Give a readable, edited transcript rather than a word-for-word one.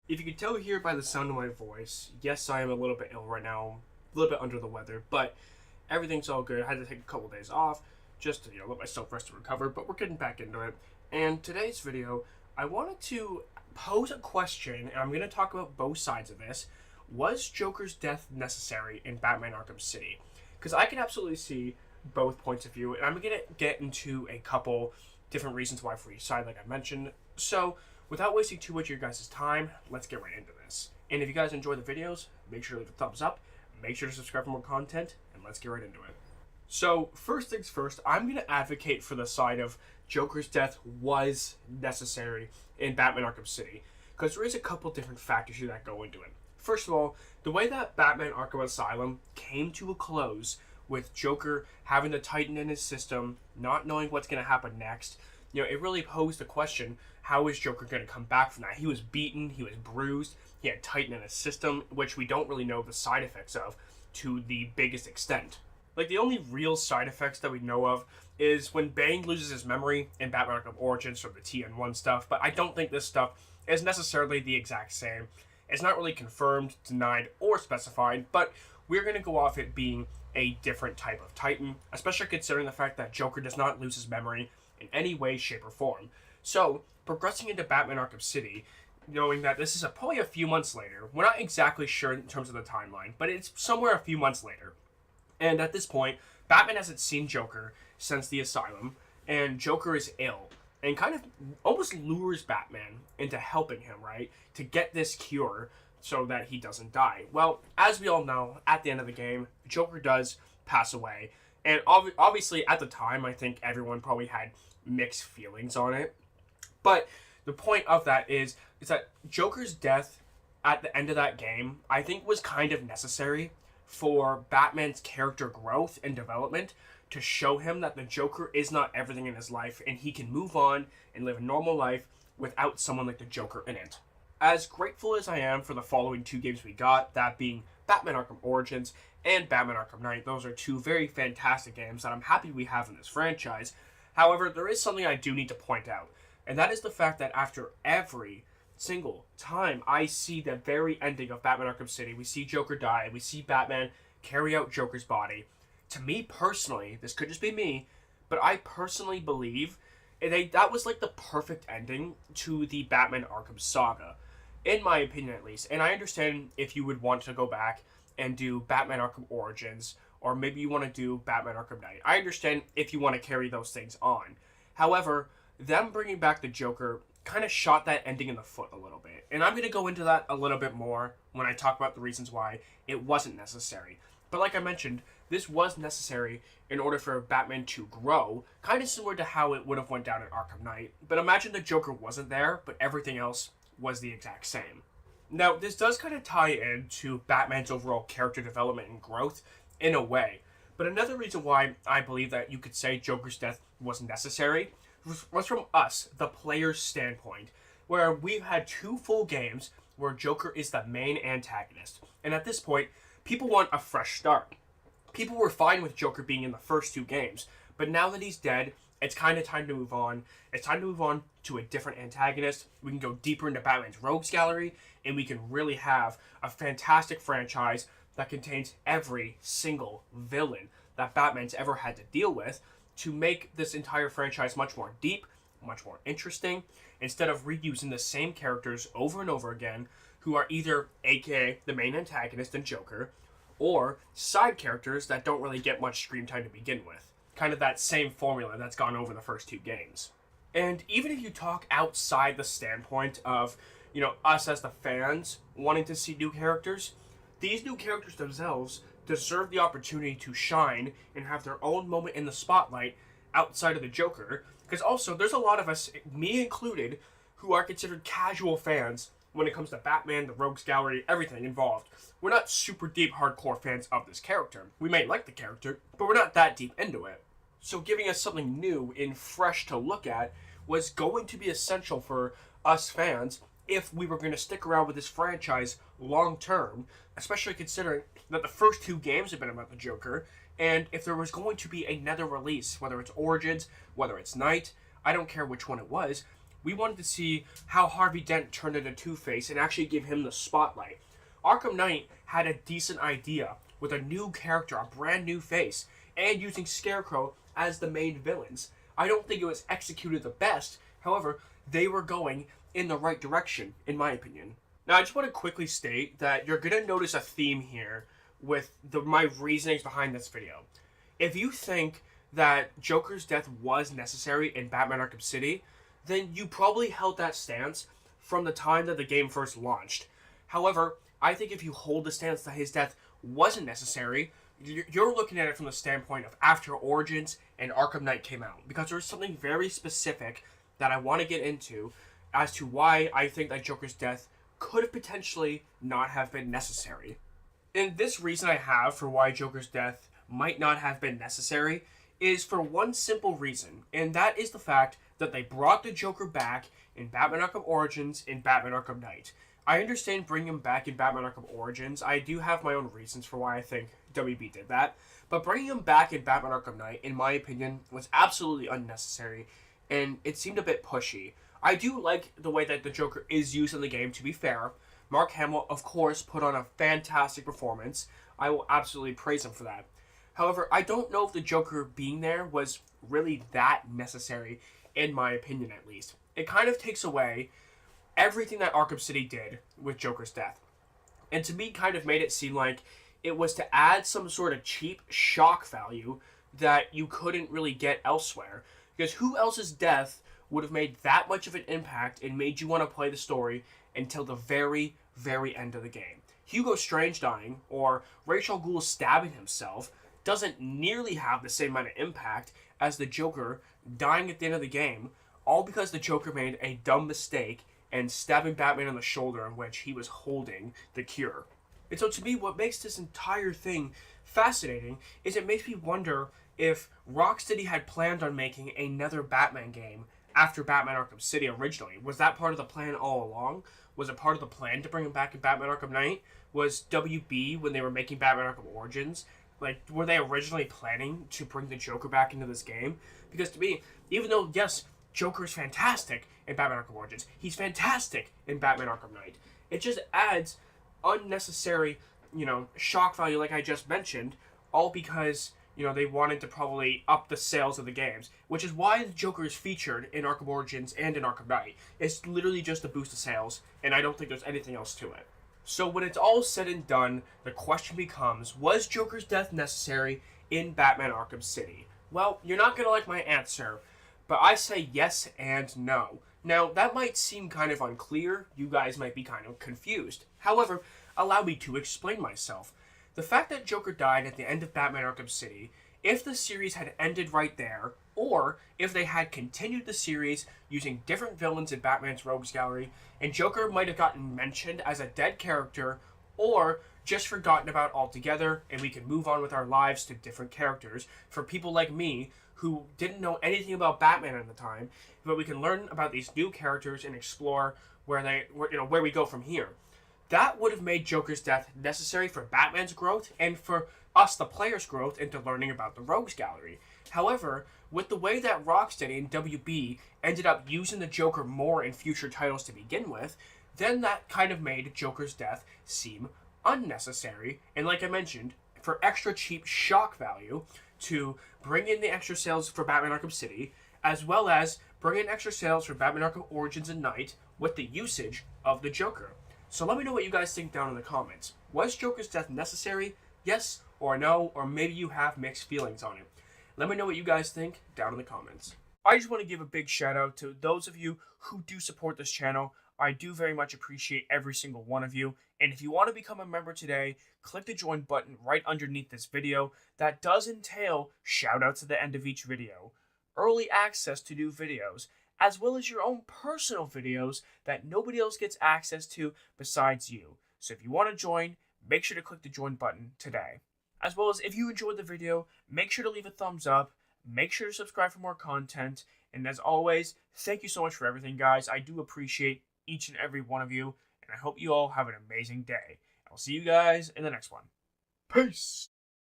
If you can tell here by the sound of my voice, yes, I am a little bit ill right now, a little bit under the weather, but everything's all good. I had to take a couple days off just to let myself rest and recover, but we're getting back into it. And today's video, I wanted to pose a question, and I'm going to talk about both sides of this. Was Joker's death necessary in Batman Arkham City? Because I can absolutely see both points of view, and I'm going to get into a couple different reasons why for each side, like I mentioned. So, without wasting too much of your guys' time, let's get right into this. And if you guys enjoy the videos, make sure to leave a thumbs up, make sure to subscribe for more content, and let's get right into it. So, first things first, I'm going to advocate for the side of Joker's death was necessary in Batman Arkham City, because there is a couple different factors here that go into it. First of all, the way that Batman Arkham Asylum came to a close with Joker having the Titan in his system, not knowing what's going to happen next, it really posed the question, how is Joker going to come back from that? He was beaten, he was bruised, he had Titan in his system, which we don't really know the side effects of to the biggest extent. Like, the only real side effects that we know of is when Bane loses his memory in Batman Arkham Origins from the TN1 stuff, but I don't think this stuff is necessarily the exact same. It's not really confirmed, denied, or specified, but we're going to go off it being a different type of Titan, especially considering the fact that Joker does not lose his memory in any way, shape, or form. So, progressing into Batman Arkham City, knowing that this is probably a few months later, we're not exactly sure in terms of the timeline, but it's somewhere a few months later. And at this point, Batman hasn't seen Joker since the asylum, and Joker is ill, and kind of almost lures Batman into helping him, right, to get this cure so that he doesn't die. Well, as we all know, at the end of the game, Joker does pass away, and obviously at the time, I think everyone probably had mixed feelings on it, but the point of that is that Joker's death at the end of that game, I think, was kind of necessary for Batman's character growth and development, to show him that the Joker is not everything in his life and he can move on and live a normal life without someone like the Joker in it. As grateful as I am for the following two games we got, that being Batman Arkham Origins and Batman Arkham Knight, those are two very fantastic games that I'm happy we have in this franchise. However, there is something I do need to point out, and that is the fact that after every single time I see the very ending of Batman Arkham City, we see Joker die, we see Batman carry out Joker's body. To me personally, this could just be me, but I personally believe that was like the perfect ending to the Batman Arkham saga, in my opinion at least. And I understand if you would want to go back and do Batman Arkham Origins, or maybe you want to do Batman Arkham Knight. I understand if you want to carry those things on. However, them bringing back the Joker kind of shot that ending in the foot a little bit. And I'm going to go into that a little bit more when I talk about the reasons why it wasn't necessary. But like I mentioned, this was necessary in order for Batman to grow, kind of similar to how it would have went down in Arkham Knight. But imagine the Joker wasn't there, but everything else was the exact same. Now, this does kind of tie into Batman's overall character development and growth in a way. But another reason why I believe that you could say Joker's death was necessary was from us, the player's standpoint, where we've had two full games where Joker is the main antagonist. And at this point, people want a fresh start. People were fine with Joker being in the first two games, but now that he's dead, it's kind of time to move on. It's time to move on to a different antagonist. We can go deeper into Batman's rogues gallery, and we can really have a fantastic franchise that contains every single villain that Batman's ever had to deal with, to make this entire franchise much more deep, much more interesting, instead of reusing the same characters over and over again, who are either aka the main antagonist and Joker, or side characters that don't really get much screen time to begin with. Kind of that same formula that's gone over the first two games. And even if you talk outside the standpoint of, us as the fans wanting to see new characters, these new characters themselves deserve the opportunity to shine and have their own moment in the spotlight outside of the Joker. Because also, there's a lot of us, me included, who are considered casual fans when it comes to Batman, the rogues gallery, everything involved. We're not super deep hardcore fans of this character. We may like the character, but we're not that deep into it. So giving us something new and fresh to look at was going to be essential for us fans if we were going to stick around with this franchise long term, especially considering that the first two games have been about the Joker, and if there was going to be another release, whether it's Origins, whether it's Knight, I don't care which one it was, We wanted to see how Harvey Dent turned into Two-Face and actually give him the spotlight. Arkham Knight had a decent idea with a new character, a brand new face, and using Scarecrow as the main villains. I don't think it was executed the best. However, they were going in the right direction, in my opinion. Now, I just want to quickly state that you're going to notice a theme here with my reasonings behind this video. If you think that Joker's death was necessary in Batman Arkham City, then you probably held that stance from the time that the game first launched. However, I think if you hold the stance that his death wasn't necessary, you're looking at it from the standpoint of after Origins and Arkham Knight came out. Because there's something very specific that I want to get into as to why I think that Joker's death could have potentially not have been necessary. And this reason I have for why Joker's death might not have been necessary is for one simple reason, and that is the fact that they brought the Joker back in Batman Arkham Origins and Batman Arkham Knight. I understand bringing him back in Batman Arkham Origins. I do have my own reasons for why I think WB did that. But bringing him back in Batman Arkham Knight, in my opinion, was absolutely unnecessary, and it seemed a bit pushy. I do like the way that the Joker is used in the game, to be fair. Mark Hamill, of course, put on a fantastic performance. I will absolutely praise him for that. However, I don't know if the Joker being there was really that necessary, in my opinion at least. It kind of takes away everything that Arkham City did with Joker's death. And to me, kind of made it seem like it was to add some sort of cheap shock value that you couldn't really get elsewhere. Because who else's death would have made that much of an impact and made you want to play the story until the very, very end of the game? Hugo Strange dying, or Ra's al Ghul stabbing himself, doesn't nearly have the same amount of impact as the Joker dying at the end of the game, all because the Joker made a dumb mistake and stabbing Batman in the shoulder in which he was holding the cure. And so to me, what makes this entire thing fascinating is it makes me wonder if Rocksteady had planned on making another Batman game after Batman Arkham City originally. Was that part of the plan all along? Was it part of the plan to bring him back in Batman Arkham Knight? Was WB, when they were making Batman Arkham Origins, were they originally planning to bring the Joker back into this game? Because to me, even though, yes, Joker is fantastic in Batman Arkham Origins, he's fantastic in Batman Arkham Knight, it just adds unnecessary, shock value like I just mentioned, all because, they wanted to probably up the sales of the games, which is why the Joker is featured in Arkham Origins and in Arkham Knight. It's literally just to boost the sales, and I don't think there's anything else to it. So when it's all said and done, the question becomes, was Joker's death necessary in Batman Arkham City? Well, you're not going to like my answer, but I say yes and no. Now, that might seem kind of unclear. You guys might be kind of confused. However, allow me to explain myself. The fact that Joker died at the end of Batman Arkham City, if the series had ended right there, or if they had continued the series using different villains in Batman's Rogues Gallery, and Joker might have gotten mentioned as a dead character, or just forgotten about altogether, and we could move on with our lives to different characters, for people like me, who didn't know anything about Batman at the time, but we can learn about these new characters and explore where we go from here. That would have made Joker's death necessary for Batman's growth and for us, the player's growth, into learning about the Rogues Gallery. However, with the way that Rocksteady and WB ended up using the Joker more in future titles to begin with, then that kind of made Joker's death seem unnecessary. And like I mentioned, for extra cheap shock value to bring in the extra sales for Batman Arkham City, as well as bring in extra sales for Batman Arkham Origins and Knight with the usage of the Joker. So let me know what you guys think down in the comments. Was Joker's death necessary? Yes or no, or maybe you have mixed feelings on it. Let me know what you guys think down in the comments. I just want to give a big shout out to those of you who do support this channel. I do very much appreciate every single one of you. And if you want to become a member today, click the join button right underneath this video. That does entail shout outs at the end of each video, early access to new videos, as well as your own personal videos that nobody else gets access to besides you. So if you want to join, make sure to click the join button today. As well as if you enjoyed the video, make sure to leave a thumbs up, make sure to subscribe for more content, and as always, thank you so much for everything, guys. I do appreciate each and every one of you, and I hope you all have an amazing day. I'll see you guys in the next one. Peace!